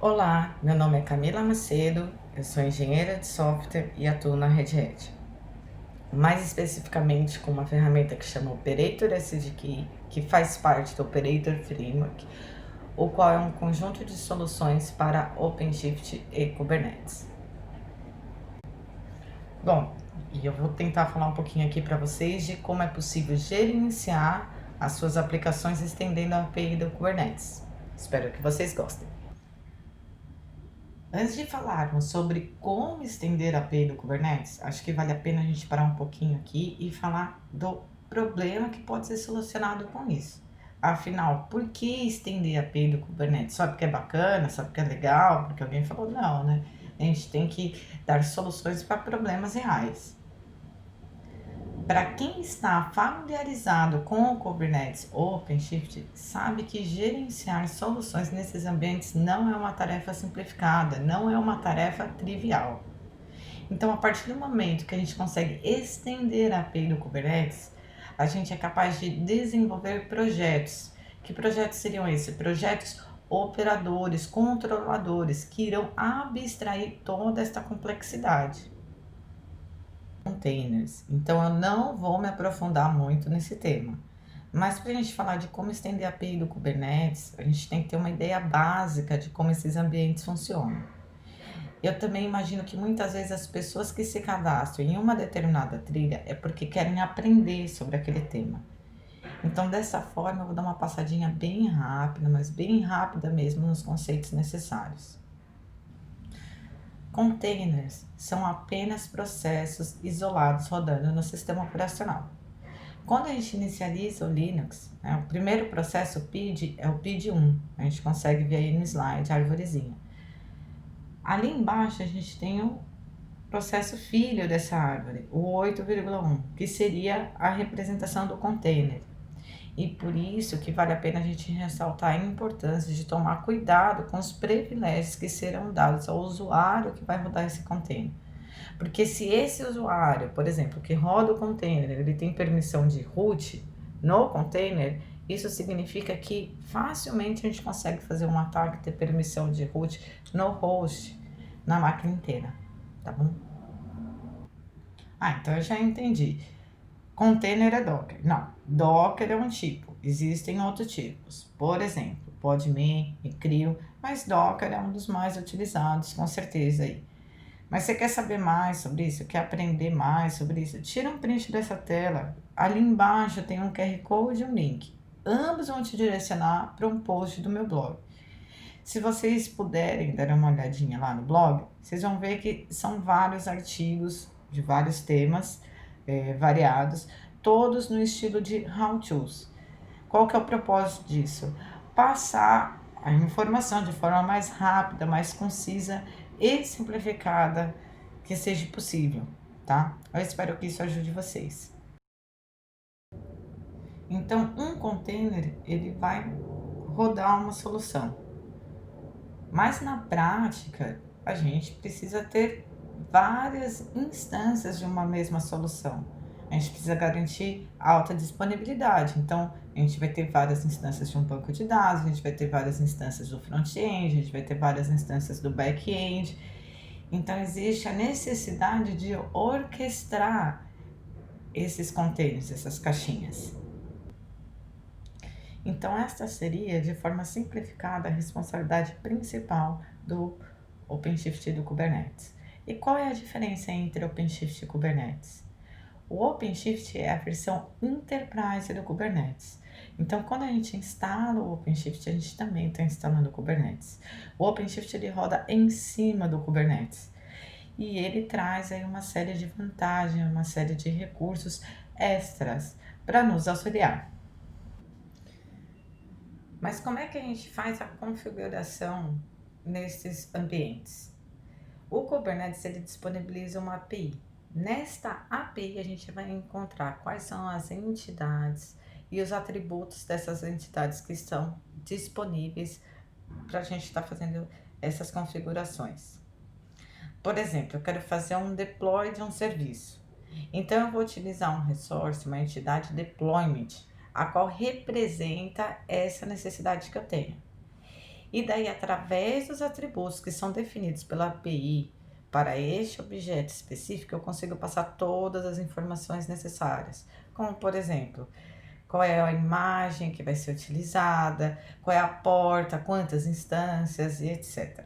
Olá, meu nome é Camila Macedo, eu sou engenheira de software e atuo na Red Hat. Mais especificamente com uma ferramenta que chama Operator SDK, que faz parte do Operator Framework, o qual é um conjunto de soluções para OpenShift e Kubernetes. Bom, e eu vou tentar falar um pouquinho aqui para vocês de como é possível gerenciar as suas aplicações estendendo a API do Kubernetes. Espero que vocês gostem. Antes de falarmos sobre como estender a API do Kubernetes, acho que vale a pena a gente parar um pouquinho aqui e falar do problema que pode ser solucionado com isso. Afinal, por que estender a API do Kubernetes? Só porque é bacana, só porque é legal, porque alguém falou não, né? A gente tem que dar soluções para problemas reais. Para quem está familiarizado com o Kubernetes ou OpenShift, sabe que gerenciar soluções nesses ambientes não é uma tarefa simplificada, não é uma tarefa trivial. Então, a partir do momento que a gente consegue estender a API do Kubernetes, a gente é capaz de desenvolver projetos. Que projetos seriam esses? Projetos operadores, controladores, que irão abstrair toda esta complexidade. Containers. Então eu não vou me aprofundar muito nesse tema. Mas para a gente falar de como estender a API do Kubernetes, a gente tem que ter uma ideia básica de como esses ambientes funcionam. Eu também imagino que muitas vezes as pessoas que se cadastram em uma determinada trilha é porque querem aprender sobre aquele tema. Então, dessa forma, eu vou dar uma passadinha bem rápida, mas bem rápida mesmo nos conceitos necessários. Containers são apenas processos isolados rodando no sistema operacional. Quando a gente inicializa o Linux, né, o primeiro processo, o PID, é o PID 1. A gente consegue ver aí no slide, a arvorezinha. Ali embaixo a gente tem o processo filho dessa árvore, o 8,1, que seria a representação do container. E por isso que vale a pena a gente ressaltar a importância de tomar cuidado com os privilégios que serão dados ao usuário que vai rodar esse container. Porque se esse usuário, por exemplo, que roda o container, ele tem permissão de root no container, isso significa que facilmente a gente consegue fazer um ataque, ter permissão de root no host, na máquina inteira, tá bom? Então eu já entendi. Container é Docker. Não, Docker é um tipo, existem outros tipos. Por exemplo, Podman e CRI-O, mas Docker é um dos mais utilizados, com certeza aí. Mas você quer saber mais sobre isso? Quer aprender mais sobre isso? Tira um print dessa tela. Ali embaixo tem um QR Code e um link. Ambos vão te direcionar para um post do meu blog. Se vocês puderem dar uma olhadinha lá no blog, vocês vão ver que são vários artigos de vários temas variados, todos no estilo de how-tos. Qual que é o propósito disso? Passar a informação de forma mais rápida, mais concisa e simplificada que seja possível, tá? Eu espero que isso ajude vocês. Então, um container, ele vai rodar uma solução. Mas na prática, a gente precisa ter várias instâncias de uma mesma solução. A gente precisa garantir alta disponibilidade. Então, a gente vai ter várias instâncias de um banco de dados, a gente vai ter várias instâncias do front-end, a gente vai ter várias instâncias do back-end. Então, existe a necessidade de orquestrar esses containers, essas caixinhas. Então, esta seria, de forma simplificada, a responsabilidade principal do OpenShift e do Kubernetes. E qual é a diferença entre OpenShift e Kubernetes? O OpenShift é a versão Enterprise do Kubernetes. Então, quando a gente instala o OpenShift, a gente também está instalando o Kubernetes. O OpenShift ele roda em cima do Kubernetes. E ele traz aí uma série de vantagens, uma série de recursos extras para nos auxiliar. Mas como é que a gente faz a configuração nesses ambientes? O Kubernetes ele disponibiliza uma API. Nesta API a gente vai encontrar quais são as entidades e os atributos dessas entidades que estão disponíveis para a gente estar fazendo essas configurações. Por exemplo, eu quero fazer um deploy de um serviço. Então eu vou utilizar um resource, uma entidade deployment, a qual representa essa necessidade que eu tenho. E daí, através dos atributos que são definidos pela API para este objeto específico, eu consigo passar todas as informações necessárias, como por exemplo, qual é a imagem que vai ser utilizada, qual é a porta, quantas instâncias e etc.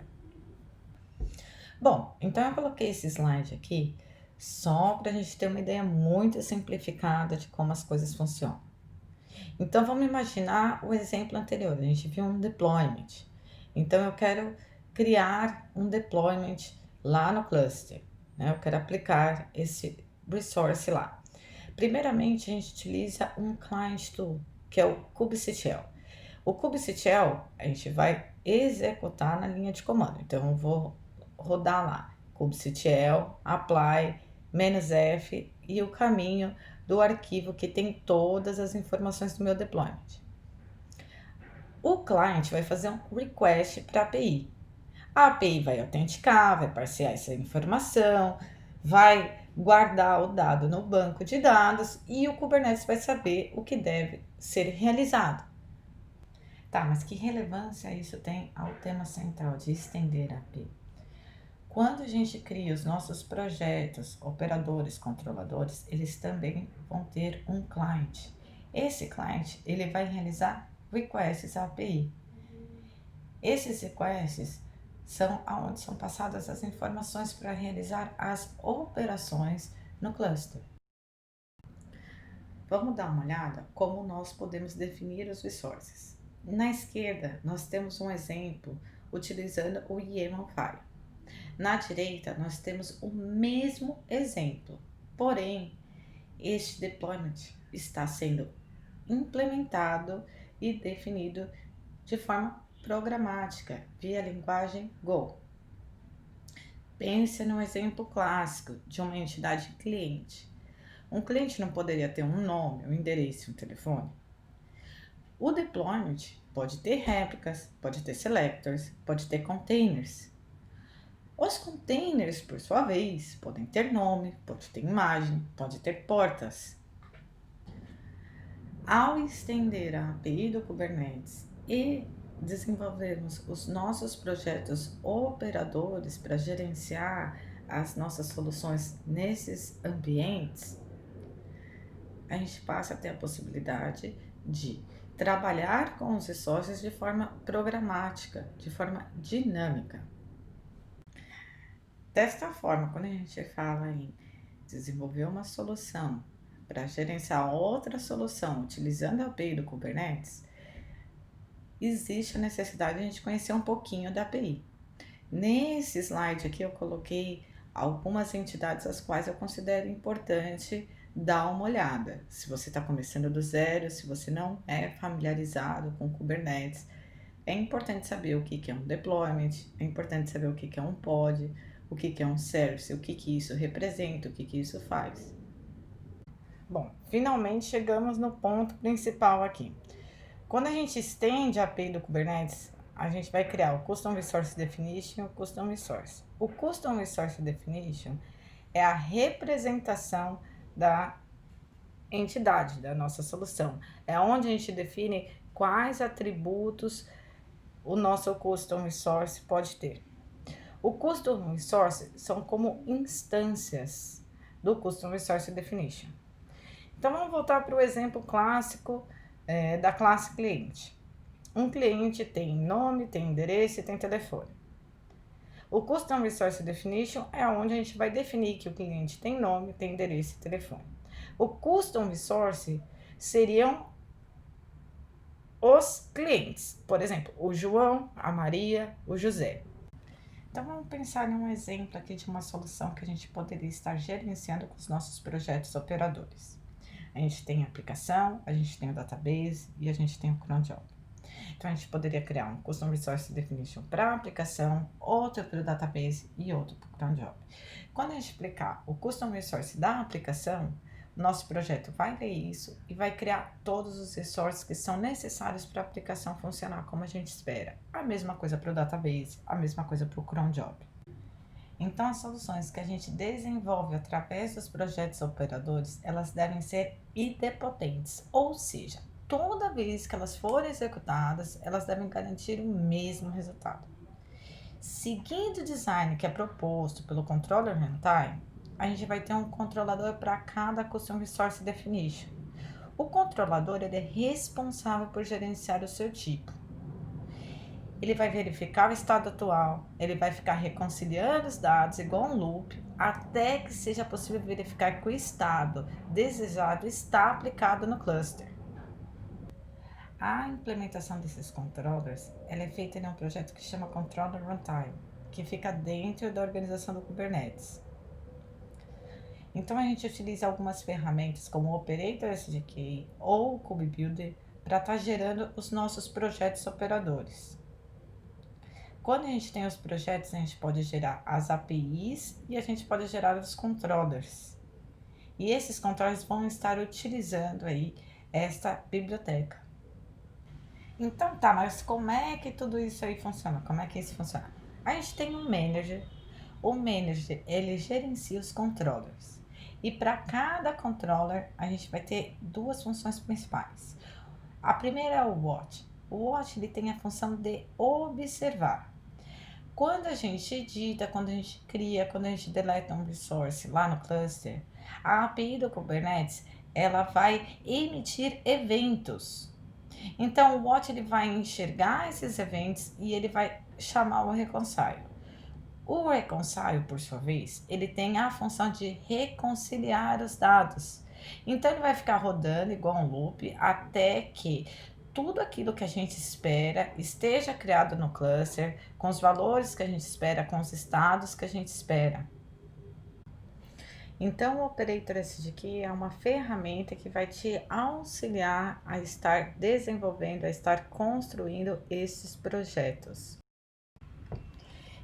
Bom, então eu coloquei esse slide aqui só para a gente ter uma ideia muito simplificada de como as coisas funcionam. Então vamos imaginar o exemplo anterior, a gente viu um deployment. Então eu quero criar um deployment lá no cluster, né? Eu quero aplicar esse resource lá. Primeiramente, a gente utiliza um client tool, que é o kubectl. O kubectl a gente vai executar na linha de comando. Então eu vou rodar lá kubectl apply -f e o caminho do arquivo que tem todas as informações do meu deployment. O client vai fazer um request para a API. A API vai autenticar, vai parsear essa informação, vai guardar o dado no banco de dados e o Kubernetes vai saber o que deve ser realizado. Tá, mas que relevância isso tem ao tema central de estender a API? Quando a gente cria os nossos projetos, operadores, controladores, eles também vão ter um client. Esse client, ele vai realizar requests à API. Esses requests são onde são passadas as informações para realizar as operações no cluster. Vamos dar uma olhada como nós podemos definir os resources. Na esquerda, nós temos um exemplo utilizando o YAML file. Na direita, nós temos o mesmo exemplo, porém, este deployment está sendo implementado e definido de forma programática, via linguagem Go. Pense no exemplo clássico de uma entidade cliente. Um cliente não poderia ter um nome, um endereço e um telefone? O deployment pode ter réplicas, pode ter selectors, pode ter containers. Os containers, por sua vez, podem ter nome, pode ter imagem, pode ter portas. Ao estender a API do Kubernetes e desenvolvermos os nossos projetos operadores para gerenciar as nossas soluções nesses ambientes, a gente passa a ter a possibilidade de trabalhar com os resources de forma programática, de forma dinâmica. Desta forma, quando a gente fala em desenvolver uma solução para gerenciar outra solução utilizando a API do Kubernetes, existe a necessidade de a gente conhecer um pouquinho da API. Nesse slide aqui eu coloquei algumas entidades às quais eu considero importante dar uma olhada. Se você está começando do zero, se você não é familiarizado com Kubernetes, é importante saber o que é um deployment, é importante saber o que é um pod, o que é um service, o que isso representa, o que isso faz. Bom, finalmente chegamos no ponto principal aqui. Quando a gente estende a API do Kubernetes, a gente vai criar o Custom Resource Definition e o Custom Resource. O Custom Resource Definition é a representação da entidade, da nossa solução. É onde a gente define quais atributos o nosso Custom Resource pode ter. O Custom Resource são como instâncias do Custom Resource Definition. Então, vamos voltar para o exemplo clássico da classe cliente. Um cliente tem nome, tem endereço e tem telefone. O Custom Resource Definition é onde a gente vai definir que o cliente tem nome, tem endereço e telefone. O Custom Resource seriam os clientes, por exemplo, o João, a Maria, o José. Então, vamos pensar em um exemplo aqui de uma solução que a gente poderia estar gerenciando com os nossos projetos operadores. A gente tem a aplicação, a gente tem o database e a gente tem o cron job. Então, a gente poderia criar um Custom Resource Definition para a aplicação, outro para o database e outro para o cron job. Quando a gente aplicar o Custom Resource da aplicação, nosso projeto vai ler isso e vai criar todos os resources que são necessários para a aplicação funcionar como a gente espera. A mesma coisa para o database, a mesma coisa para o cron job. Então, as soluções que a gente desenvolve através dos projetos operadores, elas devem ser idempotentes, ou seja, toda vez que elas forem executadas, elas devem garantir o mesmo resultado. Seguindo o design que é proposto pelo Controller Runtime, a gente vai ter um controlador para cada Custom Resource Definition. O controlador ele é responsável por gerenciar o seu tipo. Ele vai verificar o estado atual, ele vai ficar reconciliando os dados igual um loop, até que seja possível verificar que o estado desejado está aplicado no cluster. A implementação desses controllers ela é feita em um projeto que chama Controller Runtime, que fica dentro da organização do Kubernetes. Então a gente utiliza algumas ferramentas como o Operator SDK ou o KubeBuilder para estar gerando os nossos projetos operadores. Quando a gente tem os projetos, a gente pode gerar as APIs e a gente pode gerar os controllers. E esses controllers vão estar utilizando aí esta biblioteca. Então tá, mas como é que tudo isso aí funciona? Como é que isso funciona? A gente tem um manager. O manager, ele gerencia os controllers. E para cada controller, a gente vai ter duas funções principais. A primeira é o watch. O watch ele tem a função de observar. Quando a gente edita, quando a gente cria, quando a gente deleta um resource lá no cluster, a API do Kubernetes, ela vai emitir eventos. Então, o watch ele vai enxergar esses eventos e ele vai chamar o reconcile. O reconcile, por sua vez, ele tem a função de reconciliar os dados. Então, ele vai ficar rodando igual um loop até que tudo aquilo que a gente espera esteja criado no cluster, com os valores que a gente espera, com os estados que a gente espera. Então, o Operator SDK é uma ferramenta que vai te auxiliar a estar desenvolvendo, a estar construindo esses projetos.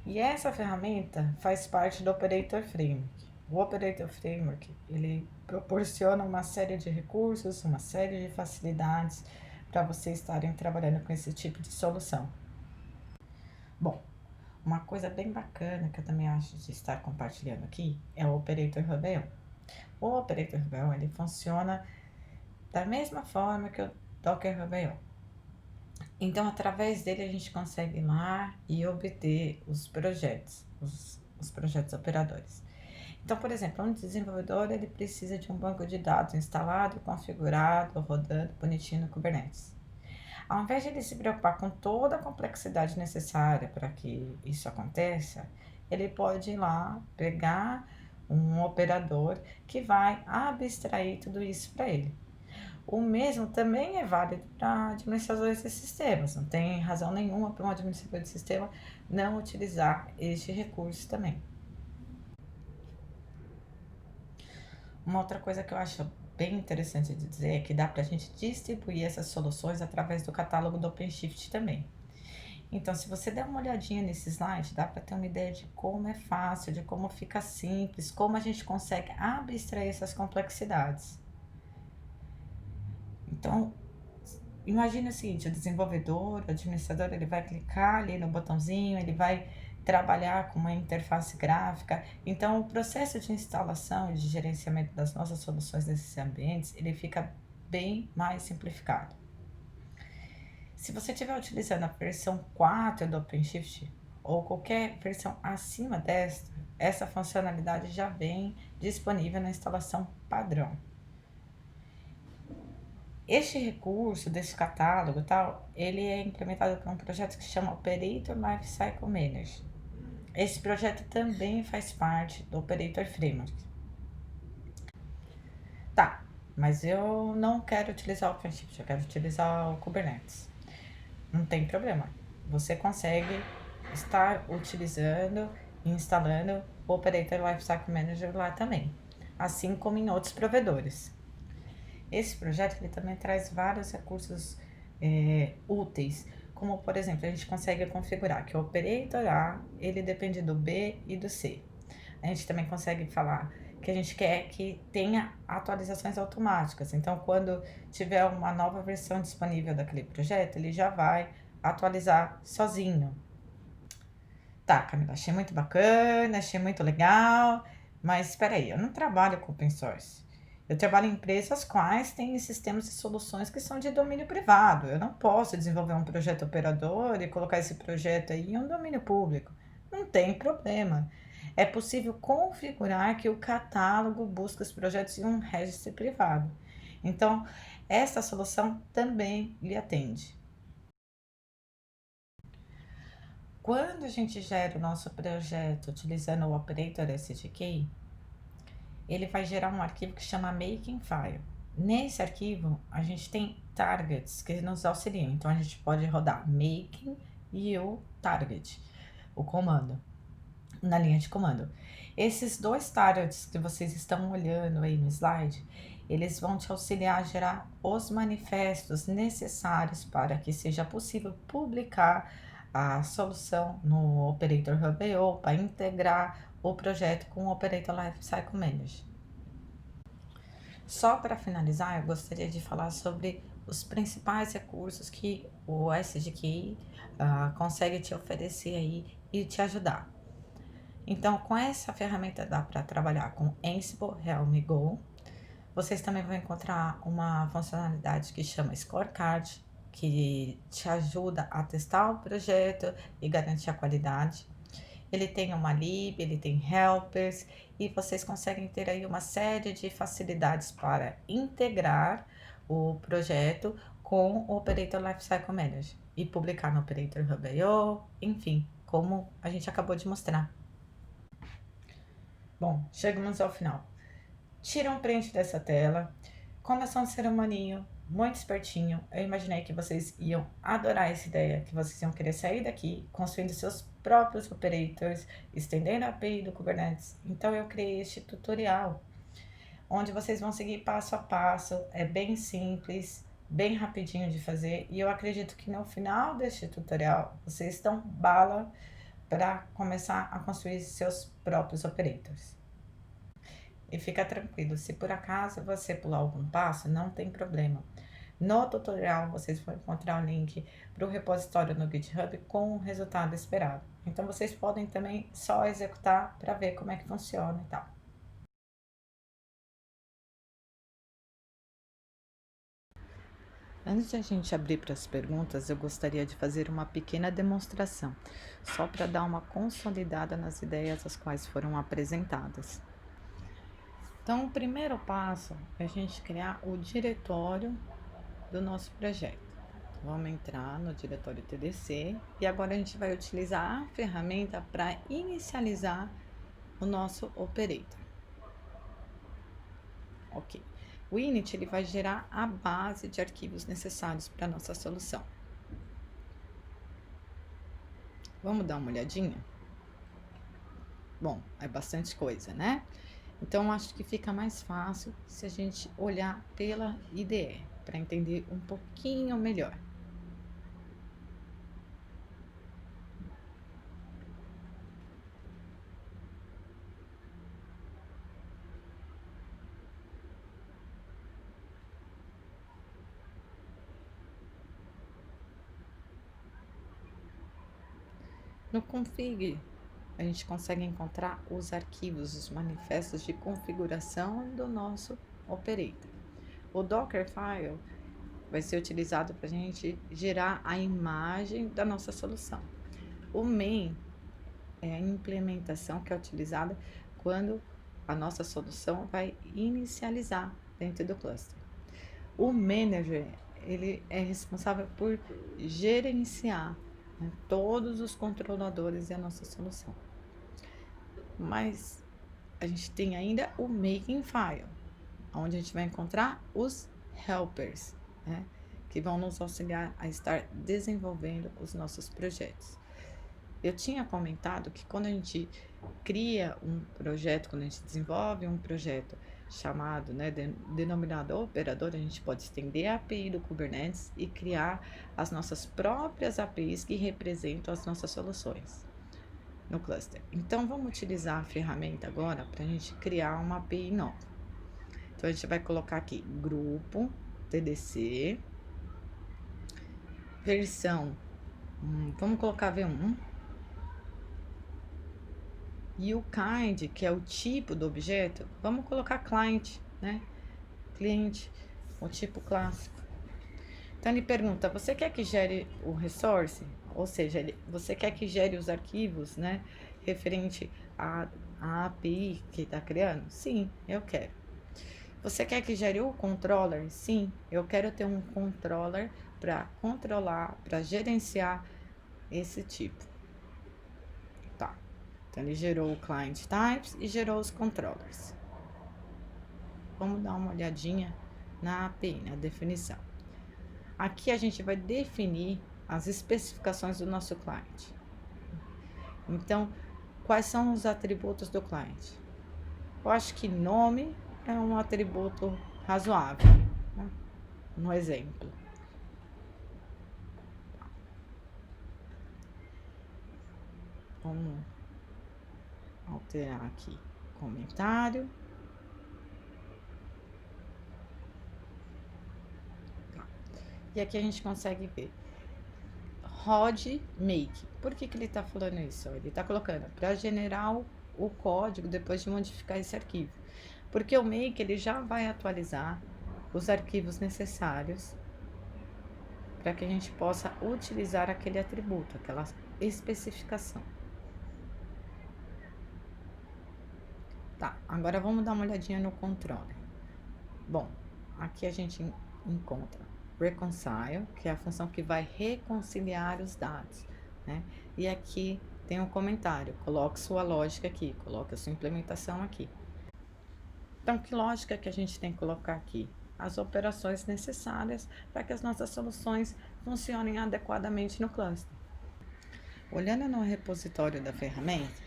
E essa ferramenta faz parte do Operator Framework. O Operator Framework, ele proporciona uma série de recursos, uma série de facilidades para vocês estarem trabalhando com esse tipo de solução. Bom, uma coisa bem bacana que eu também acho de estar compartilhando aqui é o Operator Rebel. O Operator Rebel ele funciona da mesma forma que o Docker Rebel. Então, através dele a gente consegue ir lá e obter os projetos, os projetos operadores. Então, por exemplo, um desenvolvedor ele precisa de um banco de dados instalado, configurado, rodando bonitinho no Kubernetes. Ao invés de ele se preocupar com toda a complexidade necessária para que isso aconteça, ele pode ir lá pegar um operador que vai abstrair tudo isso para ele. O mesmo também é válido para administradores de sistemas. Não tem razão nenhuma para um administrador de sistema não utilizar este recurso também. Uma outra coisa que eu acho bem interessante de dizer é que dá para a gente distribuir essas soluções através do catálogo do OpenShift também. Então, se você der uma olhadinha nesse slide, dá para ter uma ideia de como é fácil, de como fica simples, como a gente consegue abstrair essas complexidades. Então, imagine o seguinte, o desenvolvedor, o administrador, ele vai clicar ali no botãozinho, ele vai trabalhar com uma interface gráfica. Então, o processo de instalação e de gerenciamento das nossas soluções nesses ambientes, ele fica bem mais simplificado. Se você estiver utilizando a versão 4 do OpenShift ou qualquer versão acima desta, essa funcionalidade já vem disponível na instalação padrão. Este recurso desse catálogo tal, ele é implementado por um projeto que se chama Operator Lifecycle Manager. Esse projeto também faz parte do Operator Framework. Tá, mas eu não quero utilizar o OpenShift, eu quero utilizar o Kubernetes. Não tem problema. Você consegue estar utilizando e instalando o Operator Lifecycle Manager lá também, assim como em outros provedores. Esse projeto ele também traz vários recursos úteis, como por exemplo, a gente consegue configurar que o Operator A ele depende do B e do C. A gente também consegue falar que a gente quer que tenha atualizações automáticas. Então, quando tiver uma nova versão disponível daquele projeto, ele já vai atualizar sozinho. Tá, Camila, achei muito bacana, achei muito legal, mas espera aí, eu não trabalho com open source. Eu trabalho em empresas quais têm sistemas e soluções que são de domínio privado. Eu não posso desenvolver um projeto operador e colocar esse projeto aí em um domínio público. Não tem problema. É possível configurar que o catálogo busque os projetos em um registro privado. Então, esta solução também lhe atende. Quando a gente gera o nosso projeto utilizando o Operator SDK, ele vai gerar um arquivo que chama Making File. Nesse arquivo, a gente tem targets que nos auxiliam. Então, a gente pode rodar Making e o target, o comando, na linha de comando. Esses dois targets que vocês estão olhando aí no slide, eles vão te auxiliar a gerar os manifestos necessários para que seja possível publicar a solução no Operator Hub.io para integrar o projeto com o Operator Lifecycle Manager. Só para finalizar, eu gostaria de falar sobre os principais recursos que o SDK consegue te oferecer aí e te ajudar. Então, com essa ferramenta dá para trabalhar com Ansible, Helm e Go. Vocês também vão encontrar uma funcionalidade que chama Scorecard, que te ajuda a testar o projeto e garantir a qualidade. Ele tem uma lib, ele tem helpers e vocês conseguem ter aí uma série de facilidades para integrar o projeto com o Operator Lifecycle Manager e publicar no Operator Hub.io, enfim, como a gente acabou de mostrar. Bom, chegamos ao final. Tira um print dessa tela. Como eu sou um ser humaninho muito espertinho, eu imaginei que vocês iam adorar essa ideia, que vocês iam querer sair daqui construindo seus próprios operators, estendendo a API do Kubernetes. Então eu criei este tutorial, onde vocês vão seguir passo a passo, é bem simples, bem rapidinho de fazer, e eu acredito que no final deste tutorial vocês estão bala para começar a construir seus próprios operators. E fica tranquilo, se por acaso você pular algum passo, não tem problema. No tutorial, vocês vão encontrar o link para o repositório no GitHub com o resultado esperado. Então, vocês podem também só executar para ver como é que funciona e tal. Antes de a gente abrir para as perguntas, eu gostaria de fazer uma pequena demonstração, só para dar uma consolidada nas ideias as quais foram apresentadas. Então, o primeiro passo é a gente criar o diretório do nosso projeto. Vamos entrar no diretório TDC e agora a gente vai utilizar a ferramenta para inicializar o nosso operator. Ok. O init ele vai gerar a base de arquivos necessários para a nossa solução. Vamos dar uma olhadinha? Bom, é bastante coisa, né? Então, acho que fica mais fácil se a gente olhar pela IDE, para entender um pouquinho melhor. No config, a gente consegue encontrar os arquivos, os manifestos de configuração do nosso operator. O Dockerfile vai ser utilizado para a gente gerar a imagem da nossa solução. O main é a implementação que é utilizada quando a nossa solução vai inicializar dentro do cluster. O manager, ele é responsável por gerenciar, né, todos os controladores e a nossa solução. Mas a gente tem ainda o making file, onde a gente vai encontrar os helpers, né, que vão nos auxiliar a estar desenvolvendo os nossos projetos. Eu tinha comentado que quando a gente cria um projeto, quando a gente desenvolve um projeto chamado, né, denominado operador, a gente pode estender a API do Kubernetes e criar as nossas próprias APIs que representam as nossas soluções no cluster. Então, vamos utilizar a ferramenta agora para a gente criar uma API nova. Então, a gente vai colocar aqui grupo TDC, versão, vamos colocar V1, e o kind, que é o tipo do objeto, vamos colocar client, né? cliente, o tipo clássico. Então ele pergunta: você quer que gere o resource? Ou seja, você quer que gere os arquivos, né? Referente à API que está criando? Sim, eu quero. Você quer que gere o controller? Sim, eu quero ter um controller para controlar, para gerenciar esse tipo. Tá. Então ele gerou o client types e gerou os controllers. Vamos dar uma olhadinha na API, na definição. Aqui a gente vai definir as especificações do nosso cliente. Então, quais são os atributos do cliente? Eu acho que nome é um atributo razoável, né? No exemplo. Vamos alterar aqui comentário. E aqui a gente consegue ver Rod make. Por que ele está falando isso? Ele está colocando para generar o código depois de modificar esse arquivo. Porque o make ele já vai atualizar os arquivos necessários para que a gente possa utilizar aquele atributo, aquela especificação. Tá, agora vamos dar uma olhadinha no controller. Bom, aqui a gente encontra reconcile, que é a função que vai reconciliar os dados, né? E aqui tem um comentário, coloque sua lógica aqui, coloque a sua implementação aqui. Então, que lógica que a gente tem que colocar aqui? As operações necessárias para que as nossas soluções funcionem adequadamente no cluster. Olhando no repositório da ferramenta,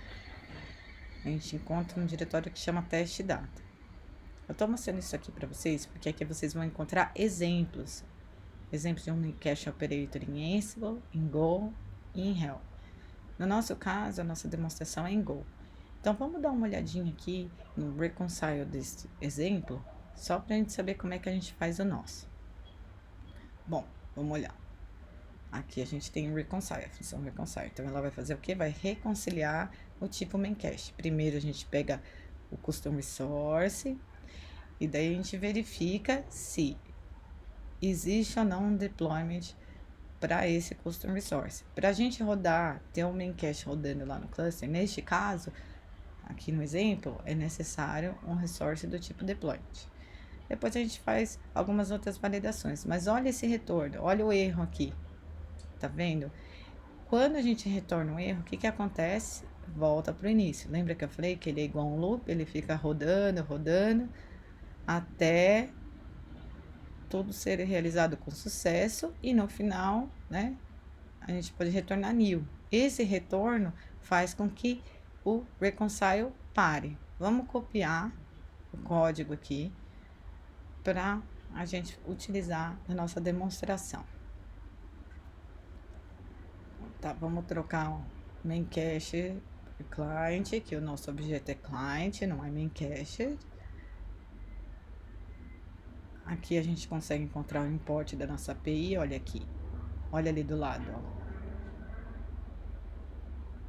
a gente encontra um diretório que chama teste data. Eu estou mostrando isso aqui para vocês porque aqui vocês vão encontrar exemplos de um cache operator em Ansible, em Go e em Helm. No nosso caso, a nossa demonstração é em Go. Então, vamos dar uma olhadinha aqui no reconcile desse exemplo, só para a gente saber como é que a gente faz o nosso. Bom, vamos olhar. Aqui a gente tem o reconcile, a função reconcile. Então, ela vai fazer o quê? Vai reconciliar o tipo main cache. Primeiro, a gente pega o custom resource e daí a gente verifica se existe ou não um deployment para esse custom resource. Para a gente rodar, ter um main cache rodando lá no cluster, neste caso, aqui no exemplo, é necessário um resource do tipo deployment. Depois a gente faz algumas outras validações, mas olha esse retorno, olha o erro aqui, tá vendo? Quando a gente retorna um erro, o que acontece? Volta para o início. Lembra que eu falei que ele é igual a um loop? Ele fica rodando, até tudo ser realizado com sucesso e no final, né, a gente pode retornar new. Esse retorno faz com que o reconcile pare. Vamos copiar o código aqui para a gente utilizar na nossa demonstração. Tá, vamos trocar o main cache client, que o nosso objeto é client, não é main cache. Aqui a gente consegue encontrar o import da nossa API, olha aqui. Olha ali do lado, ó.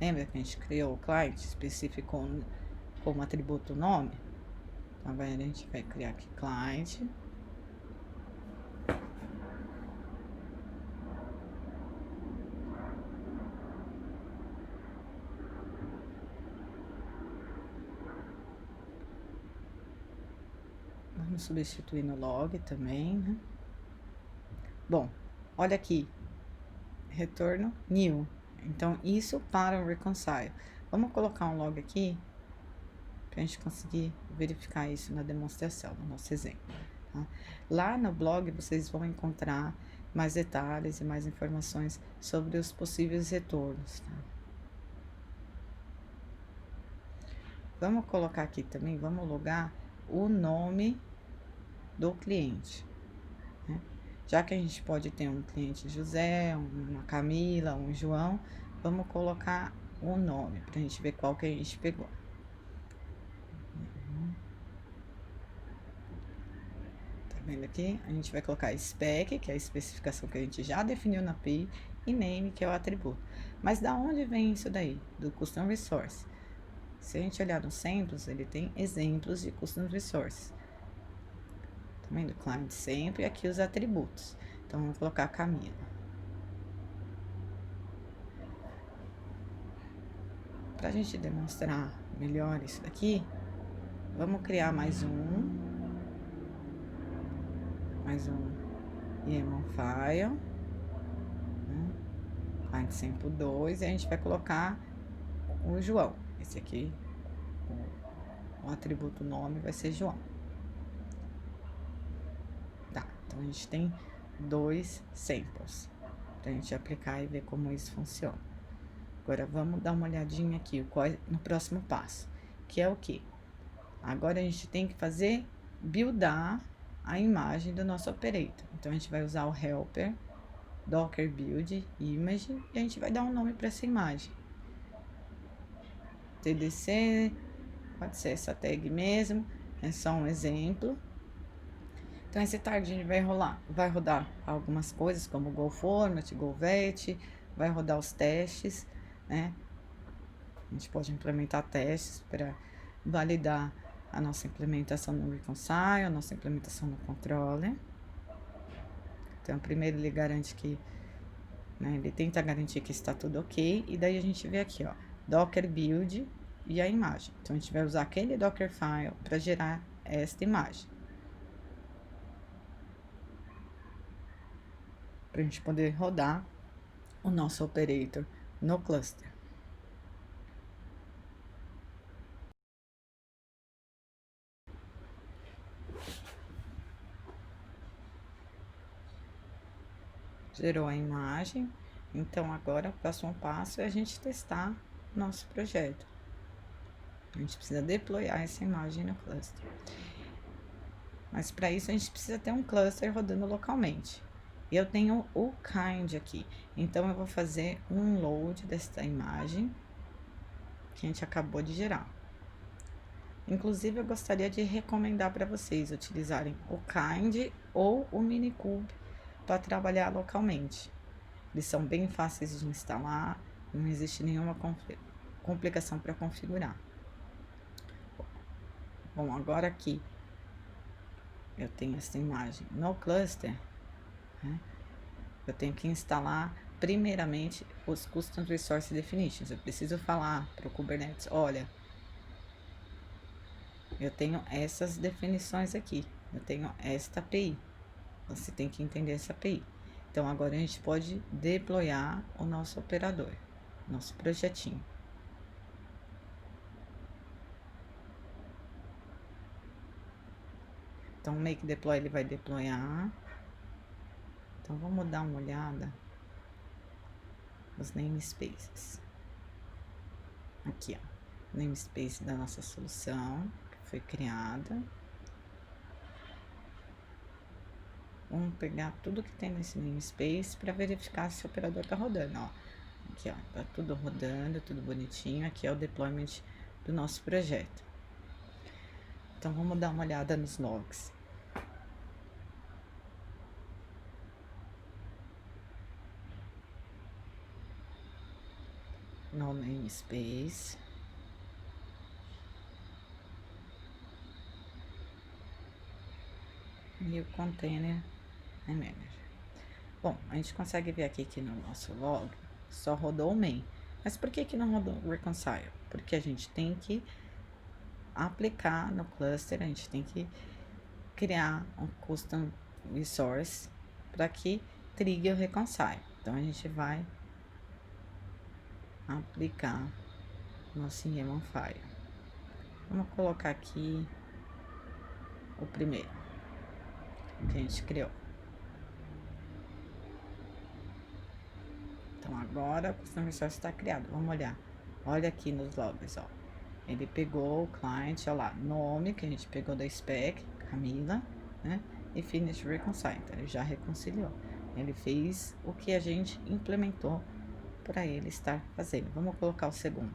Lembra que a gente criou o client específico como atributo nome? Então, a gente vai criar aqui client. Vamos substituir no log também, né? Bom, olha aqui. Retorno new. Então, isso para o reconcile. Vamos colocar um log aqui para a gente conseguir verificar isso na demonstração, no nosso exemplo. Tá? Lá no blog vocês vão encontrar mais detalhes e mais informações sobre os possíveis retornos. Tá? Vamos colocar aqui também, vamos logar o nome do cliente. Né? Já que a gente pode ter um cliente José, uma Camila, um João, vamos colocar o nome para a gente ver qual que a gente pegou. Tá vendo aqui? A gente vai colocar spec, que é a especificação que a gente já definiu na API, e name, que é o atributo. Mas da onde vem isso daí? Do custom resource. Se a gente olhar nos samples, ele tem exemplos de custom resource. vendo? Client sempre, aqui os atributos. Então, vamos colocar Camila. Pra gente demonstrar melhor isso daqui, vamos criar mais um YAML file, né? Client sample 2, e a gente vai colocar o João. Esse aqui, o atributo nome vai ser João. Tá, então a gente tem 2 samples pra gente aplicar e ver como isso funciona. Agora, vamos dar uma olhadinha aqui no próximo passo, que é o que? Agora, a gente tem que buildar a imagem do nosso operator. Então, a gente vai usar o helper, docker build image, e a gente vai dar um nome para essa imagem. TDC, pode ser essa tag mesmo, é só um exemplo. Então, esse target a gente vai rodar algumas coisas, como go format, go vet, vai rodar os testes, né? A gente pode implementar testes para validar a nossa implementação no Reconcile, a nossa implementação no Controller. Então, primeiro ele garante que, né, ele tenta garantir que está tudo ok, e daí a gente vê aqui, ó, Docker build e a imagem. Então, a gente vai usar aquele Dockerfile para gerar esta imagem. Para a gente poder rodar o nosso operator no cluster. Gerou a imagem, então agora o próximo passo é a gente testar nosso projeto. A gente precisa deployar essa imagem no cluster. Mas para isso a gente precisa ter um cluster rodando localmente. Eu tenho o kind aqui, então eu vou fazer um load dessa imagem que a gente acabou de gerar. Inclusive, eu gostaria de recomendar para vocês utilizarem o kind ou o Minikube para trabalhar localmente. Eles são bem fáceis de instalar, não existe nenhuma complicação para configurar. Bom, agora aqui eu tenho essa imagem no cluster, né? Eu tenho que instalar primeiramente os Custom Resource Definitions. Eu preciso falar para o Kubernetes, olha, eu tenho essas definições aqui, eu tenho esta API, você tem que entender essa API. Então, agora a gente pode deployar o nosso operador, nosso projetinho. Então, o make deploy, ele vai deployar. Então, vamos dar uma olhada nos namespaces. Aqui, ó, namespace da nossa solução, que foi criada. Vamos pegar tudo que tem nesse namespace para verificar se o operador tá rodando, ó. Aqui, ó, tá tudo rodando, tudo bonitinho. Aqui é o deployment do nosso projeto. Então, vamos dar uma olhada nos logs. No namespace. E o container é manager. Bom, a gente consegue ver aqui que no nosso log só rodou o main. Mas por que não rodou o reconcile? Porque a gente tem que aplicar no cluster, a gente tem que criar um custom resource para que trigue o reconcile. Então, a gente vai aplicar nosso YAML file. Vamos colocar aqui o primeiro que a gente criou. Então, agora o custom resource está criado. Vamos olhar. Olha aqui nos logs, ó. Ele pegou o client, olha lá, nome que a gente pegou da spec, Camila, né? E finish reconcile. Então, ele já reconciliou. Ele fez o que a gente implementou para ele estar fazendo. Vamos colocar o segundo.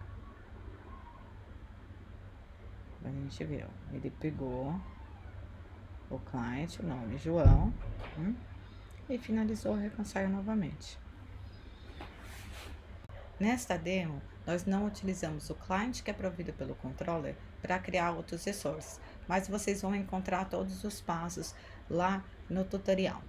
A gente vê, ó, ele pegou o client, o nome João, e finalizou o reconcile novamente. Nesta demo, nós não utilizamos o client que é provido pelo controller para criar outros resources, mas vocês vão encontrar todos os passos lá no tutorial.